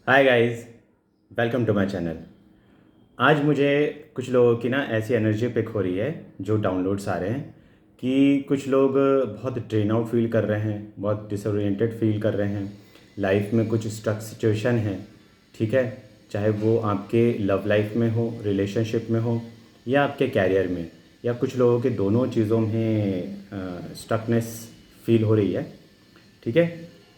Hi guys, welcome to my channel. आज मुझे कुछ लोगों की ना ऐसी एनर्जी पिक हो रही है जो डाउनलोड्स आ रहे हैं कि कुछ लोग बहुत ड्रेन आउट फील कर रहे हैं, बहुत डिसोरिएंटेड फील कर रहे हैं। लाइफ में कुछ स्टक सिचुएशन है, ठीक है। चाहे वो आपके लव लाइफ में हो, रिलेशनशिप में हो, या आपके कैरियर में, या कुछ लोगों के दोनों चीज़ों में स्टकनेस फील हो रही है, ठीक है।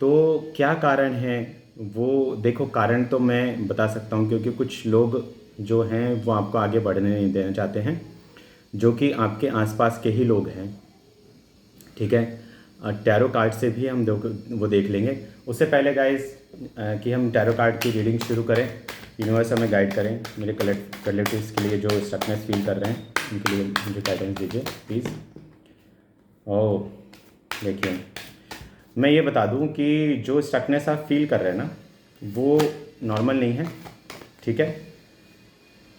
तो क्या कारण है वो देखो। कारण तो मैं बता सकता हूँ क्योंकि कुछ लोग जो हैं वो आपको आगे बढ़ने नहीं देना चाहते हैं, जो कि आपके आसपास के ही लोग हैं, ठीक है। टैरो कार्ड से भी हम वो देख लेंगे। उससे पहले गाइस कि हम टैरो कार्ड की रीडिंग शुरू करें, यूनिवर्स हमें गाइड करें मेरे कलेक्टिव्स के लिए जो स्टकनेस फील कर रहे हैं, उनके लिए मुझे गाइडेंस दीजिए प्लीज़। ओह, देखिए, मैं ये बता दूं कि जो स्टकनेस आप फील कर रहे हैं ना, वो नॉर्मल नहीं है, ठीक है।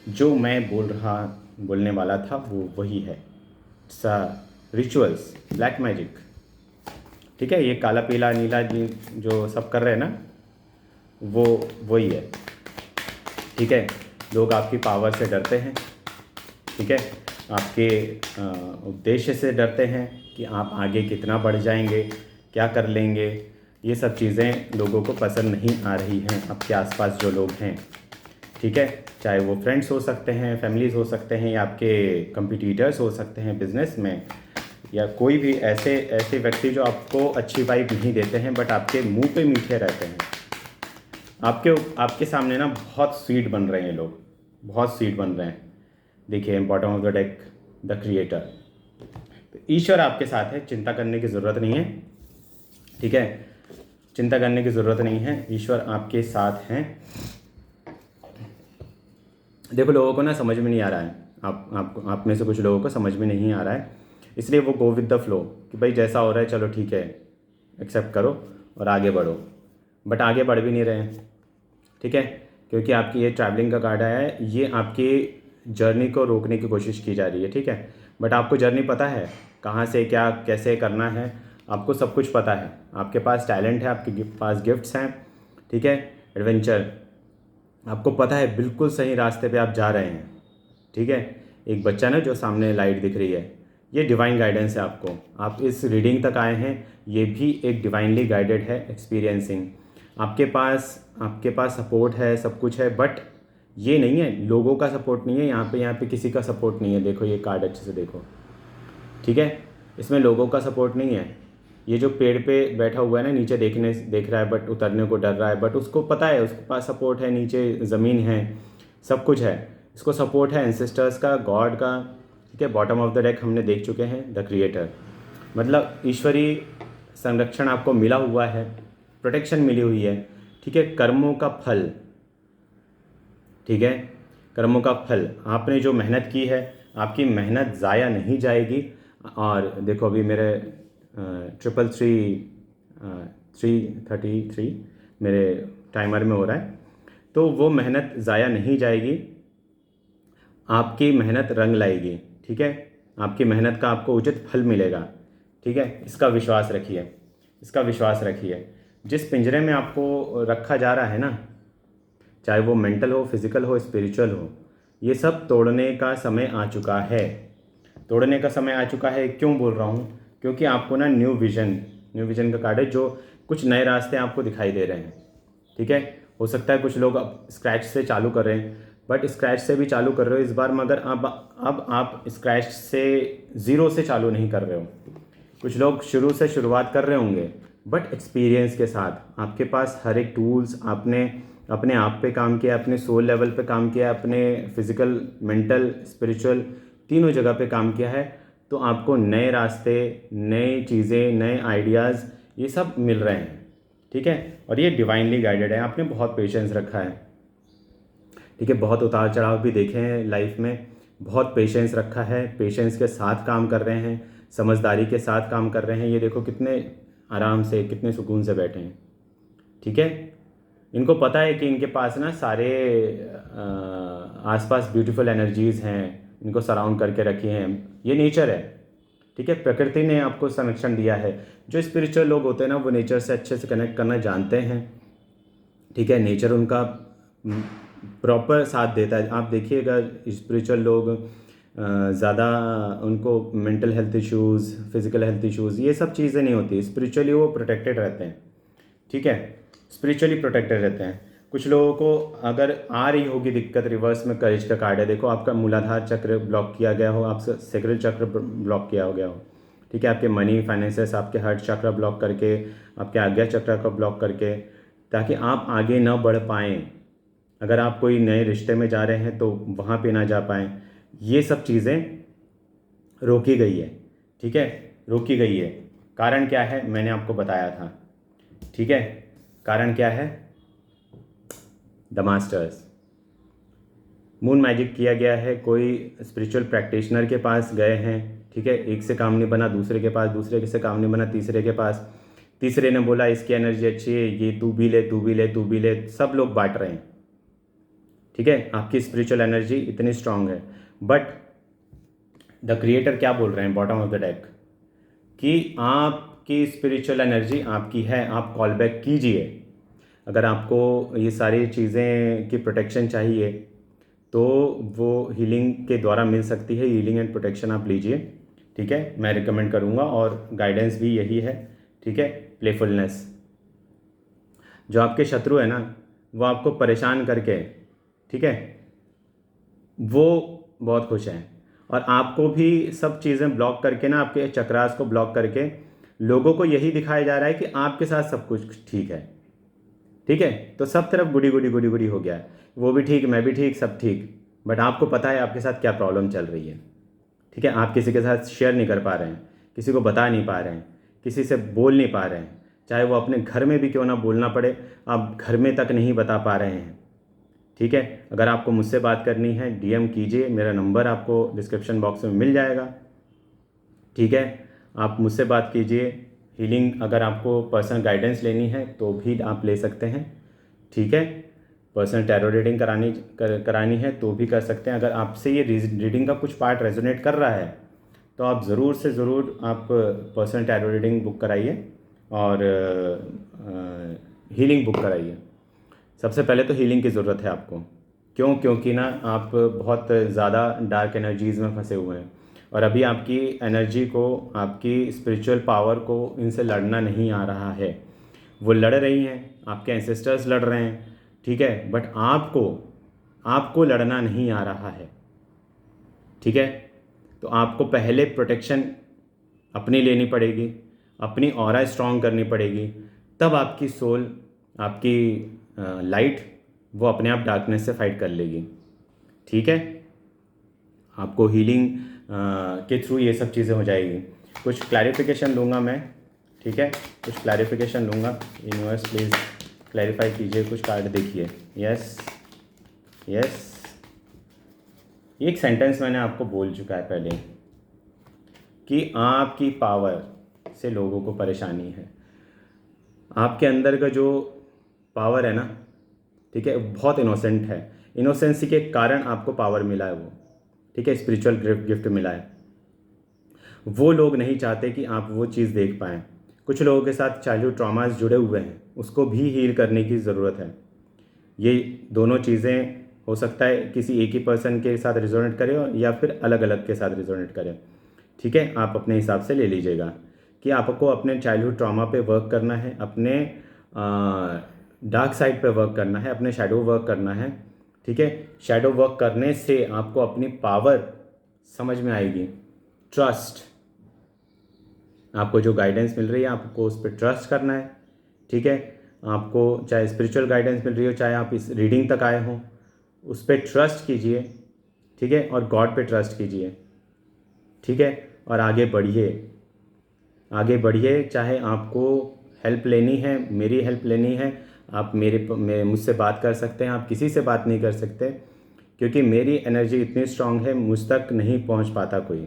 जो मैं बोलने वाला था वो वही है। सा रिचुअल्स, ब्लैक मैजिक, ठीक है। ये काला पीला नीला जो सब कर रहे हैं ना, वो वही है, ठीक है। लोग आपकी पावर से डरते हैं, ठीक है। आपके उद्देश्य से डरते हैं कि आप आगे कितना बढ़ जाएंगे, क्या कर लेंगे। ये सब चीज़ें लोगों को पसंद नहीं आ रही हैं, आपके आसपास जो लोग हैं, ठीक है। चाहे वो फ्रेंड्स हो सकते हैं, फैमिलीज़ हो सकते हैं, या आपके कंपटीटर्स हो सकते हैं बिजनेस में, या कोई भी ऐसे ऐसे व्यक्ति जो आपको अच्छी वाइब नहीं देते हैं बट आपके मुंह पे मीठे रहते हैं। आपके आपके सामने ना बहुत स्वीट बन रहे हैं लोग, बहुत स्वीट बन रहे हैं। देखिए, bottom of the deck, the creator. तो ईश्वर आपके साथ है, चिंता करने की ज़रूरत नहीं है, ठीक है। चिंता करने की ज़रूरत नहीं है, ईश्वर आपके साथ हैं। देखो, लोगों को ना समझ में नहीं आ रहा है, आप में से कुछ लोगों को समझ में नहीं आ रहा है, इसलिए वो गो विद द फ्लो कि भाई जैसा हो रहा है चलो ठीक है, एक्सेप्ट करो और आगे बढ़ो। बट आगे बढ़ भी नहीं रहे हैं, ठीक है। क्योंकि आपकी ये ट्रैवलिंग का कार्ड आया है, ये आपकी जर्नी को रोकने की कोशिश की जा रही है, ठीक है। बट आपको जर्नी पता है, कहाँ से क्या कैसे करना है, आपको सब कुछ पता है। आपके पास टैलेंट है, आपके पास गिफ्ट्स हैं, ठीक है। एडवेंचर, आपको पता है बिल्कुल सही रास्ते पे आप जा रहे हैं, ठीक है। एक बच्चा ना जो सामने लाइट दिख रही है, ये डिवाइन गाइडेंस है आपको। आप इस रीडिंग तक आए हैं, ये भी एक डिवाइनली गाइडेड है एक्सपीरियंसिंग। आपके पास सपोर्ट है, सब कुछ है, बट ये नहीं है लोगों का सपोर्ट नहीं है, यहाँ पे किसी का सपोर्ट नहीं है। देखो ये कार्ड अच्छे से देखो, ठीक है। इसमें लोगों का सपोर्ट नहीं है। ये जो पेड़ पे बैठा हुआ है ना, नीचे देख रहा है बट उतरने को डर रहा है, बट उसको पता है उसके पास सपोर्ट है, नीचे ज़मीन है, सब कुछ है। इसको सपोर्ट है एंसेस्टर्स का, गॉड का, ठीक है। बॉटम ऑफ द डेक हमने देख चुके हैं, द क्रिएटर। मतलब ईश्वरीय संरक्षण आपको मिला हुआ है, प्रोटेक्शन मिली हुई है, ठीक है। कर्मों का फल, ठीक है। कर्मों का फल, आपने जो मेहनत की है, आपकी मेहनत ज़ाया नहीं जाएगी। और देखो अभी मेरे 333 मेरे टाइमर में हो रहा है, तो वो मेहनत ज़ाया नहीं जाएगी, आपकी मेहनत रंग लाएगी, ठीक है। आपकी मेहनत का आपको उचित फल मिलेगा, ठीक है। इसका विश्वास रखिए, इसका विश्वास रखिए। जिस पिंजरे में आपको रखा जा रहा है ना, चाहे वो मेंटल हो, फिजिकल हो, स्पिरिचुअल हो, ये सब तोड़ने का समय आ चुका है। तोड़ने का समय आ चुका है, क्यों बोल रहा हूँ? क्योंकि आपको ना न्यू विजन का कार्ड है, जो कुछ नए रास्ते आपको दिखाई दे रहे हैं, ठीक है। हो सकता है कुछ लोग अब स्क्रैच से चालू कर रहे हैं, बट स्क्रैच से भी चालू कर रहे हो इस बार, मगर अब आप स्क्रैच से ज़ीरो से चालू नहीं कर रहे हो। कुछ लोग शुरू से शुरुआत कर रहे होंगे, बट एक्सपीरियंस के साथ। आपके पास हर एक टूल्स, आपने अपने आप पे काम किया, अपने सोल लेवल पे काम किया, अपने फिजिकल, मेंटल, स्पिरिचुअल, तीनों जगह पे काम किया है। तो आपको नए रास्ते, नई चीज़ें, नए आइडियाज़, ये सब मिल रहे हैं, ठीक है। और ये डिवाइनली गाइडेड है, आपने बहुत पेशेंस रखा है, ठीक है। बहुत उतार चढ़ाव भी देखे हैं लाइफ में, बहुत पेशेंस रखा है, पेशेंस के साथ काम कर रहे हैं, समझदारी के साथ काम कर रहे हैं। ये देखो कितने आराम से, कितने सुकून से बैठे हैं, ठीक है। इनको पता है कि इनके पास ना सारे आसपास ब्यूटीफुल एनर्जीज़ हैं, इनको सराउंड करके रखी हैं। ये नेचर है, ठीक है। प्रकृति ने आपको संरक्षण दिया है। जो स्पिरिचुअल लोग होते हैं ना, वो नेचर से अच्छे से कनेक्ट करना जानते हैं, ठीक है, नेचर उनका प्रॉपर साथ देता है। आप देखिएगा स्पिरिचुअल लोग ज़्यादा उनको mental health issues, physical health issues, ये सब चीज़ें नहीं होती। स्पिरिचुअली वो प्रोटेक्टेड रहते हैं। ठीक है, स्पिरिचुअली प्रोटेक्टेड रहते हैं। कुछ लोगों को अगर आ रही होगी दिक्कत, रिवर्स में करेज का कार्ड है, देखो आपका मूलाधार चक्र ब्लॉक किया गया हो, आपका सेक्रल चक्र ब्लॉक किया हो गया हो। ठीक है, आपके मनी फाइनेंसेस, आपके हार्ट चक्र ब्लॉक करके, आपके आज्ञा चक्र को ब्लॉक करके, ताकि आप आगे ना बढ़ पाएँ। अगर आप कोई नए रिश्ते में जा रहे हैं तो वहाँ पे ना जा पाएँ। ये सब चीज़ें रोकी गई है। ठीक है, रोकी गई है। कारण क्या है, मैंने आपको बताया था। ठीक है, कारण क्या है, द मास्टर्स। मून मैजिक किया गया है, कोई स्पिरिचुअल प्रैक्टिशनर के पास गए हैं। ठीक है, एक से काम नहीं बना दूसरे के पास, दूसरे से काम नहीं बना तीसरे के पास, तीसरे ने बोला इसकी एनर्जी अच्छी है, ये तू भी ले, तू भी ले, तू भी ले, सब लोग बांट रहे हैं। ठीक है, आपकी स्पिरिचुअल एनर्जी इतनी स्ट्रांग है, बट द क्रिएटर क्या बोल रहे हैं बॉटम ऑफ द डेक, कि आपकी स्पिरिचुअल एनर्जी आपकी है, आप कॉल बैक कीजिए। अगर आपको ये सारी चीज़ें की प्रोटेक्शन चाहिए तो वो हीलिंग के द्वारा मिल सकती है। हीलिंग एंड प्रोटेक्शन आप लीजिए। ठीक है, मैं रिकमेंड करूँगा, और गाइडेंस भी यही है। ठीक है, प्लेफुलनेस। जो आपके शत्रु है ना, वो आपको परेशान करके, ठीक है, वो बहुत खुश हैं। और आपको भी सब चीज़ें ब्लॉक करके ना, आपके चक्रास को ब्लॉक करके लोगों को यही दिखाया जा रहा है कि आपके साथ सब कुछ ठीक है। ठीक है, तो सब तरफ गुडी गुडी गुडी गुडी हो गया है, वो भी ठीक, मैं भी ठीक, सब ठीक, बट आपको पता है आपके साथ क्या प्रॉब्लम चल रही है। ठीक है, आप किसी के साथ शेयर नहीं कर पा रहे हैं, किसी को बता नहीं पा रहे हैं, किसी से बोल नहीं पा रहे हैं, चाहे वो अपने घर में भी क्यों ना बोलना पड़े, आप घर में तक नहीं बता पा रहे हैं। ठीक है, अगर आपको मुझसे बात करनी है डीएम कीजिए, मेरा नंबर आपको डिस्क्रिप्शन बॉक्स में मिल जाएगा। ठीक है, आप मुझसे बात कीजिए। हीलिंग अगर आपको पर्सनल गाइडेंस लेनी है तो भी आप ले सकते हैं। ठीक है, पर्सनल टैरो रीडिंग करानी है तो भी कर सकते हैं। अगर आपसे ये रीडिंग का कुछ पार्ट रेजोनेट कर रहा है तो आप ज़रूर से ज़रूर आप पर्सनल टैरो रीडिंग बुक कराइए और हीलिंग बुक कराइए। सबसे पहले तो हीलिंग की ज़रूरत है आपको। क्यों? क्योंकि ना आप बहुत ज़्यादा डार्क एनर्जीज़ में फंसे हुए हैं, और अभी आपकी एनर्जी को, आपकी स्पिरिचुअल पावर को इनसे लड़ना नहीं आ रहा है। वो लड़ रही हैं, आपके एंसेस्टर्स लड़ रहे हैं। ठीक है, बट आपको आपको लड़ना नहीं आ रहा है। ठीक है, तो आपको पहले प्रोटेक्शन अपनी लेनी पड़ेगी, अपनी ऑरा स्ट्रॉन्ग करनी पड़ेगी, तब आपकी सोल, आपकी लाइट, वो अपने आप डार्कनेस से फाइट कर लेगी। ठीक है, आपको हीलिंग के थ्रू ये सब चीज़ें हो जाएगी। कुछ क्लैरिफिकेशन लूँगा मैं। ठीक है, कुछ क्लैरिफिकेशन लूँगा। यूनिवर्स प्लीज़ क्लैरिफाई कीजिए, कुछ कार्ड देखिए। यस यस, एक सेंटेंस मैंने आपको बोल चुका है पहले कि आपकी पावर से लोगों को परेशानी है। आपके अंदर का जो पावर है ना, ठीक है, बहुत इनोसेंट है। इनोसेंसी के कारण आपको पावर मिला है वो। ठीक है, स्पिरिचुअल गिफ्ट मिला है। वो लोग नहीं चाहते कि आप वो चीज़ देख पाएँ। कुछ लोगों के साथ चाइल्डहुड ट्रॉमास जुड़े हुए हैं, उसको भी हील करने की ज़रूरत है। ये दोनों चीज़ें हो सकता है किसी एक ही पर्सन के साथ रिजोनेट करे या फिर अलग अलग के साथ रिजोनेट करे। ठीक है, आप अपने हिसाब से ले लीजिएगा कि आपको अपने चाइल्डहुड ट्रॉमा पे वर्क करना है, अपने डार्क साइड पे वर्क करना है, अपने शैडो वर्क करना है। ठीक है, शैडो वर्क करने से आपको अपनी पावर समझ में आएगी। ट्रस्ट, आपको जो गाइडेंस मिल रही है आपको उस पर ट्रस्ट करना है। ठीक है, आपको चाहे स्पिरिचुअल गाइडेंस मिल रही हो, चाहे आप इस रीडिंग तक आए हों, उस पर ट्रस्ट कीजिए। ठीक है, और गॉड पे ट्रस्ट कीजिए। ठीक है, और आगे बढ़िए, आगे बढ़िए। चाहे आपको हेल्प लेनी है, मेरी हेल्प लेनी है, आप मुझसे बात कर सकते हैं। आप किसी से बात नहीं कर सकते, क्योंकि मेरी एनर्जी इतनी स्ट्रांग है, मुझ तक नहीं पहुंच पाता कोई।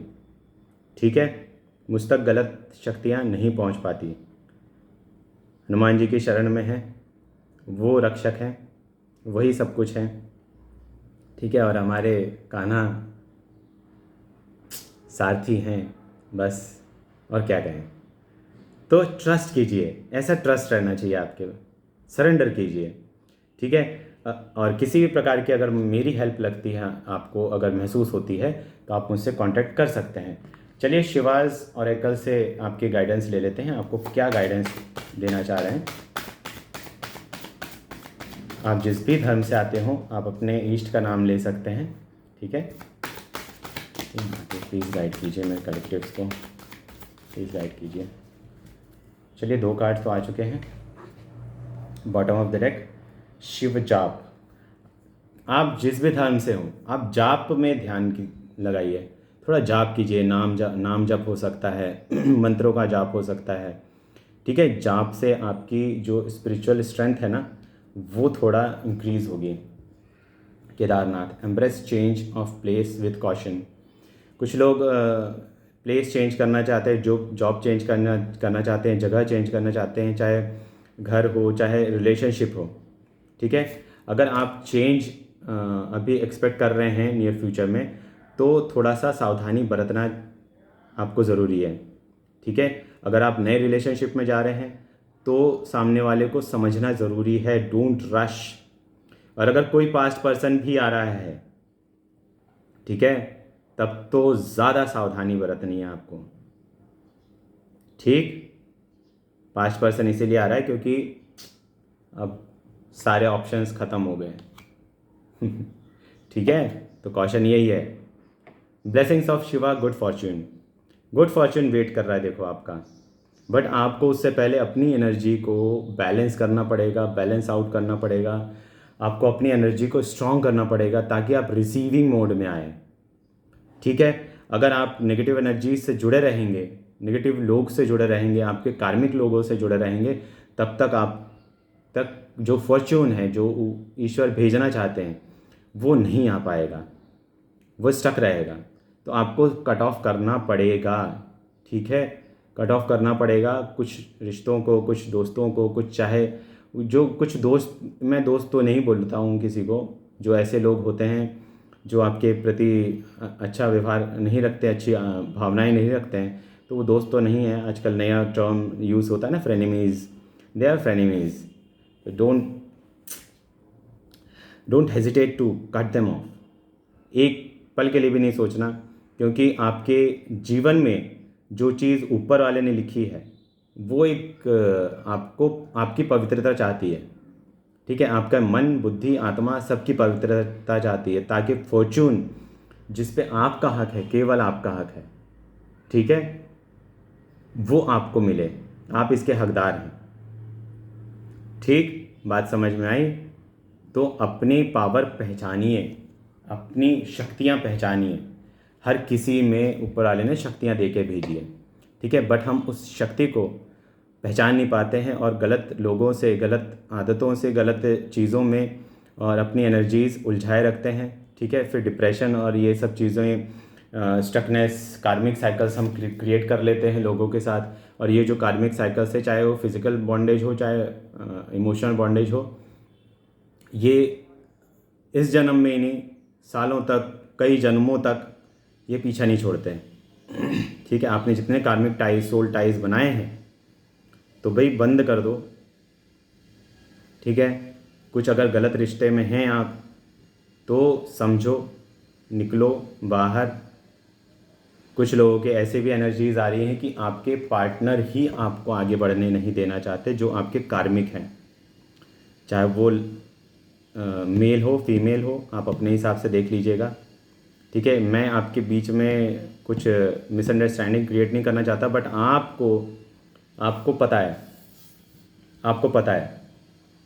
ठीक है, मुझ तक गलत शक्तियां नहीं पहुंच पाती। हनुमान जी की शरण में है, वो रक्षक हैं, वही सब कुछ है। ठीक है, और हमारे कान्हा सारथी हैं बस, और क्या कहें। तो ट्रस्ट कीजिए, ऐसा ट्रस्ट रहना चाहिए आपके, सरेंडर कीजिए। ठीक है। और किसी भी प्रकार की अगर मेरी हेल्प लगती है, आपको अगर महसूस होती है, तो आप मुझसे कांटेक्ट कर सकते हैं। चलिए शिवाज ऑरेकल से आपकी गाइडेंस ले लेते हैं। आपको क्या गाइडेंस देना चाह रहे हैं? आप जिस भी धर्म से आते हो, आप अपने इष्ट का नाम ले सकते हैं। ठीक है, तो प्लीज़ गाइड कीजिए मेरे कलेक्टिव्स को, प्लीज़ गाइड कीजिए। चलिए 2 कार्ड तो आ चुके हैं। Bottom of the deck, Shiv जाप। आप जिस भी धर्म से हो, आप जाप में ध्यान की लगाइए, थोड़ा जाप कीजिए। नाम जप हो सकता है मंत्रों का जाप हो सकता है। ठीक है, जाप से आपकी जो स्पिरिचुअल स्ट्रेंथ है ना, वो थोड़ा इंक्रीज़ होगी। Kedarnath, embrace change of place with caution. कुछ लोग प्लेस चेंज करना चाहते हैं, जो जॉब चेंज करना चाहते हैं, जगह चेंज करना चाहते हैं, चाहे घर हो चाहे रिलेशनशिप हो। ठीक है, अगर आप चेंज अभी एक्सपेक्ट कर रहे हैं नियर फ्यूचर में, तो थोड़ा सा सावधानी बरतना आपको ज़रूरी है। ठीक है, अगर आप नए रिलेशनशिप में जा रहे हैं, तो सामने वाले को समझना ज़रूरी है, डोंट रश। और अगर कोई पास्ट पर्सन भी आ रहा है, ठीक है, तब तो ज़्यादा सावधानी बरतनी है आपको। ठीक, पास्ट पर्सन इसीलिए आ रहा है क्योंकि अब सारे ऑप्शंस ख़त्म हो गए। ठीक है, तो कॉशन यही है। Blessings of Shiva, good fortune. Good fortune wait कर रहा है देखो आपका, बट आपको उससे पहले अपनी एनर्जी को बैलेंस करना पड़ेगा, बैलेंस आउट करना पड़ेगा। आपको अपनी एनर्जी को स्ट्रॉन्ग करना पड़ेगा ताकि आप रिसीविंग मोड में आए। ठीक है, अगर आप नेगेटिव एनर्जी से जुड़े रहेंगे, नेगेटिव लोग से जुड़े रहेंगे, आपके कार्मिक लोगों से जुड़े रहेंगे, तब तक आप तक जो फॉर्च्यून है, जो ईश्वर भेजना चाहते हैं, वो नहीं आ पाएगा, वो स्टक रहेगा। तो आपको कट ऑफ करना पड़ेगा। ठीक है, कट ऑफ करना पड़ेगा कुछ रिश्तों को, कुछ दोस्तों को, कुछ चाहे जो कुछ दोस्त, मैं दोस्त तो नहीं बोलता हूँ किसी को, जो ऐसे लोग होते हैं जो आपके प्रति अच्छा व्यवहार नहीं रखते, अच्छी भावनाएं नहीं रखते हैं, तो वो दोस्त तो नहीं है। आजकल नया टर्म यूज़ होता है ना, frenemies, they are frenemies. Don't hesitate to cut them off. एक पल के लिए भी नहीं सोचना, क्योंकि आपके जीवन में जो चीज़ ऊपर वाले ने लिखी है, वो एक आपको, आपकी पवित्रता चाहती है। ठीक है, आपका मन, बुद्धि, आत्मा सबकी पवित्रता चाहती है, ताकि फॉर्चून जिस पे आपका हक है, केवल आपका हक है, ठीक है, वो आपको मिले। आप इसके हकदार हैं। ठीक, बात समझ में आई? तो अपनी पावर पहचानिए, अपनी शक्तियाँ पहचानिए। हर किसी में ऊपर वाले ने शक्तियाँ दे के भेजी है। ठीक है, बट हम उस शक्ति को पहचान नहीं पाते हैं, और गलत लोगों से, गलत आदतों से, गलत चीज़ों में और अपनी एनर्जीज़ उलझाए रखते हैं। ठीक है, फिर डिप्रेशन और ये सब चीज़ें, स्टकनेस, कार्मिक साइकिल्स हम क्रिएट कर लेते हैं लोगों के साथ। और ये जो कार्मिक साइकिल्स है, चाहे वो फिज़िकल बॉन्डेज हो, चाहे इमोशनल बॉन्डेज हो, ये इस जन्म में ही नहीं, सालों तक, कई जन्मों तक ये पीछा नहीं छोड़ते हैं। ठीक है, आपने जितने कार्मिक टाइज, सोल टाइज बनाए हैं, तो भाई बंद कर दो। ठीक है, कुछ अगर गलत रिश्ते में हैं आप, तो समझो, निकलो बाहर। कुछ लोगों के ऐसे भी एनर्जीज आ रही हैं कि आपके पार्टनर ही आपको आगे बढ़ने नहीं देना चाहते, जो आपके कार्मिक हैं, चाहे वो मेल हो, फीमेल हो, आप अपने हिसाब से देख लीजिएगा। ठीक है, मैं आपके बीच में कुछ मिसअंडरस्टैंडिंग क्रिएट नहीं करना चाहता, बट आपको पता है, आपको पता है,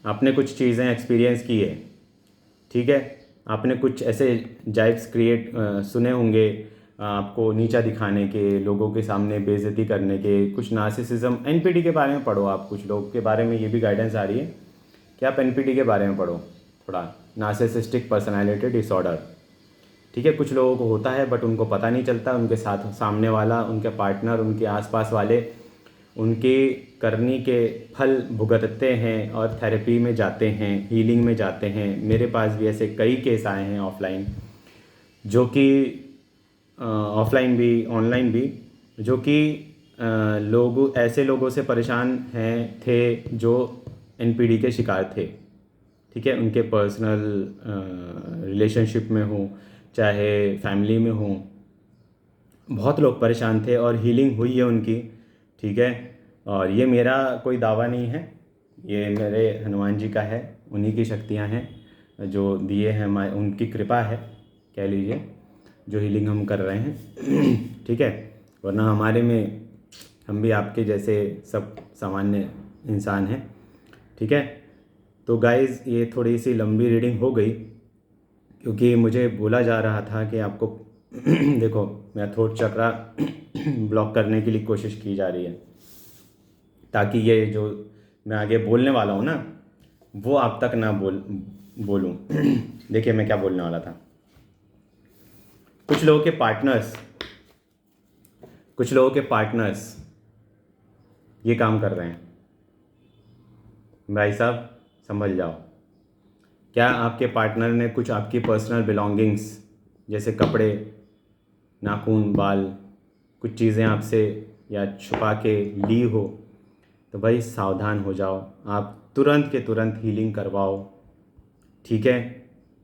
आपने कुछ चीज़ें एक्सपीरियंस की है। ठीक है, आपने कुछ ऐसे जाइब्स सुने होंगे, आपको नीचा दिखाने के, लोगों के सामने बेइज्जती करने के, कुछ नार्सिसिज्म। एनपीटी के बारे में पढ़ो आप, कुछ लोग के बारे में ये भी गाइडेंस आ रही है कि आप एनपीटी के बारे में पढ़ो थोड़ा, नार्सिसिस्टिक पर्सनालिटी डिसऑर्डर। ठीक है, कुछ लोगों को होता है, बट उनको पता नहीं चलता, उनके साथ सामने वाला, उनके पार्टनर, उनके आसपास वाले उनके करनी के फल भुगतते हैं और थेरेपी में जाते हैं, हीलिंग में जाते हैं। मेरे पास भी ऐसे कई केस आए हैं ऑफलाइन, जो कि ऑफलाइन भी, ऑनलाइन भी, जो कि ऐसे लोगों से परेशान थे जो एनपीडी के शिकार थे। ठीक है, उनके पर्सनल रिलेशनशिप में हो चाहे फैमिली में हो, बहुत लोग परेशान थे और हीलिंग हुई है उनकी। ठीक है, और ये मेरा कोई दावा नहीं है, ये मेरे हनुमान जी का है, उन्हीं की शक्तियाँ हैं जो दिए हैं, उनकी कृपा है कह लीजिए, जो हीलिंग हम कर रहे हैं। ठीक है, वरना हमारे में हम भी आपके जैसे सब सामान्य इंसान हैं। ठीक है, तो गाइज़ ये थोड़ी सी लंबी रीडिंग हो गई क्योंकि मुझे बोला जा रहा था कि आपको देखो, मेरा थ्रोट चक्रा ब्लॉक करने के लिए कोशिश की जा रही है ताकि ये जो मैं आगे बोलने वाला हूँ ना वो आप तक ना बोलूँ। देखिए मैं क्या बोलने वाला था। कुछ लोगों के पार्टनर्स ये काम कर रहे हैं। भाई साहब समझ जाओ, क्या आपके पार्टनर ने कुछ आपकी पर्सनल बिलोंगिंग्स जैसे कपड़े, नाखून, बाल, कुछ चीज़ें आपसे या छुपा के ली हो, तो भाई सावधान हो जाओ। आप तुरंत के तुरंत हीलिंग करवाओ। ठीक है,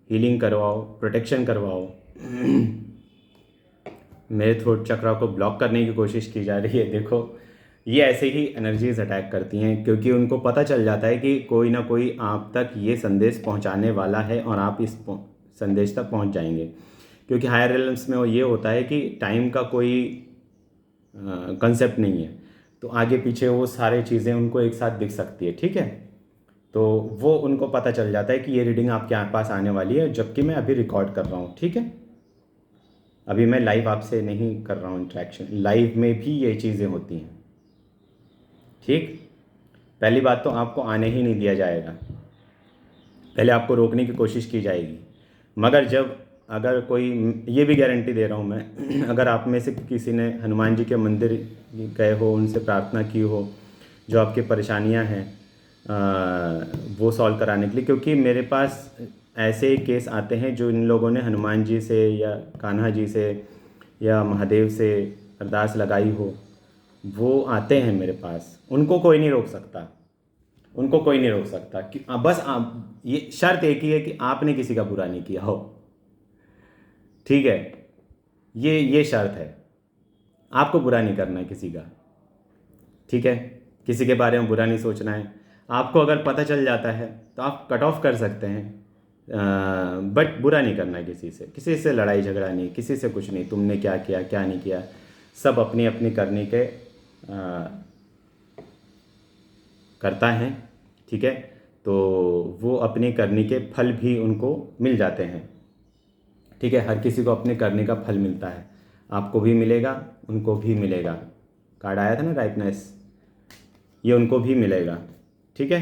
हीलिंग करवाओ, प्रोटेक्शन करवाओ। मेरे थ्रोट चक्रा को ब्लॉक करने की कोशिश की जा रही है। देखो ये ऐसे ही एनर्जीज अटैक करती हैं क्योंकि उनको पता चल जाता है कि कोई ना कोई आप तक ये संदेश पहुंचाने वाला है और आप इस संदेश तक पहुंच जाएंगे। क्योंकि हायर रियल्म्स में वो ये होता है कि टाइम का कोई कंसेप्ट नहीं है, तो आगे पीछे वो सारी चीज़ें उनको एक साथ दिख सकती है। ठीक है, तो वो उनको पता चल जाता है कि ये रीडिंग आपके पास आने वाली है, जबकि मैं अभी रिकॉर्ड कर रहा हूँ। ठीक है, अभी मैं लाइव आपसे नहीं कर रहा हूँ इंटरेक्शन, लाइव में भी ये चीज़ें होती हैं। ठीक, पहली बात तो आपको आने ही नहीं दिया जाएगा, पहले आपको रोकने की कोशिश की जाएगी। मगर जब अगर कोई, ये भी गारंटी दे रहा हूँ मैं, अगर आप में से किसी ने हनुमान जी के मंदिर गए हो, उनसे प्रार्थना की हो, जो आपकी परेशानियाँ हैं वो सॉल्व कराने के लिए, क्योंकि मेरे पास ऐसे केस आते हैं जो इन लोगों ने हनुमान जी से या कान्हा जी से या महादेव से अरदास लगाई हो, वो आते हैं मेरे पास। उनको कोई नहीं रोक सकता, उनको कोई नहीं रोक सकता कि बस आप, ये शर्त एक ही है कि आपने किसी का बुरा नहीं किया हो। ठीक है, ये शर्त है, आपको बुरा नहीं करना है किसी का। ठीक है, किसी के बारे में बुरा नहीं सोचना है। आपको अगर पता चल जाता है तो आप कट ऑफ कर सकते हैं, बट बुरा नहीं करना है किसी से लड़ाई झगड़ा नहीं, किसी से कुछ नहीं, तुमने क्या किया क्या नहीं किया, सब अपनी अपनी करनी के करता है। ठीक है, तो वो अपनी करने के फल भी उनको मिल जाते हैं। ठीक है, हर किसी को अपने करने का फल मिलता है, आपको भी मिलेगा, उनको भी मिलेगा। कार्ड आया था ना राइटनेस, ये उनको भी मिलेगा। ठीक है,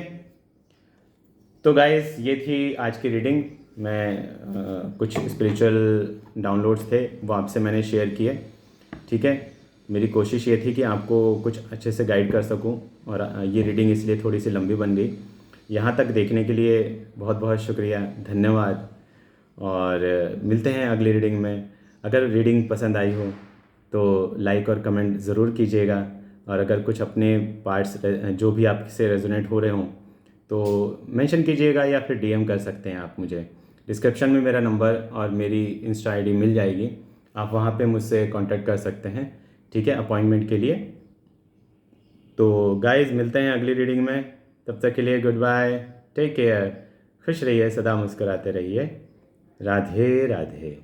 तो गाइस ये थी आज की रीडिंग। मैं कुछ स्पिरिचुअल डाउनलोड्स थे वो आपसे मैंने शेयर किए। ठीक है, मेरी कोशिश ये थी कि आपको कुछ अच्छे से गाइड कर सकूं, और ये रीडिंग इसलिए थोड़ी सी लंबी बन गई। यहाँ तक देखने के लिए बहुत बहुत शुक्रिया, धन्यवाद। और मिलते हैं अगली रीडिंग में। अगर रीडिंग पसंद आई हो तो लाइक और कमेंट ज़रूर कीजिएगा, और अगर कुछ अपने पार्ट्स जो भी आपसे रेजोनेट हो रहे हों तो मेंशन कीजिएगा, या फिर डीएम कर सकते हैं आप मुझे। डिस्क्रिप्शन में मेरा नंबर और मेरी इंस्टा आईडी मिल जाएगी, आप वहाँ पे मुझसे कांटेक्ट कर सकते हैं। ठीक है, अपॉइंटमेंट के लिए। तो गाइस मिलते हैं अगली रीडिंग में, तब तक के लिए गुड बाय, टेक केयर, खुश रहिए, सदा मुस्कुराते रहिए। राधे राधे।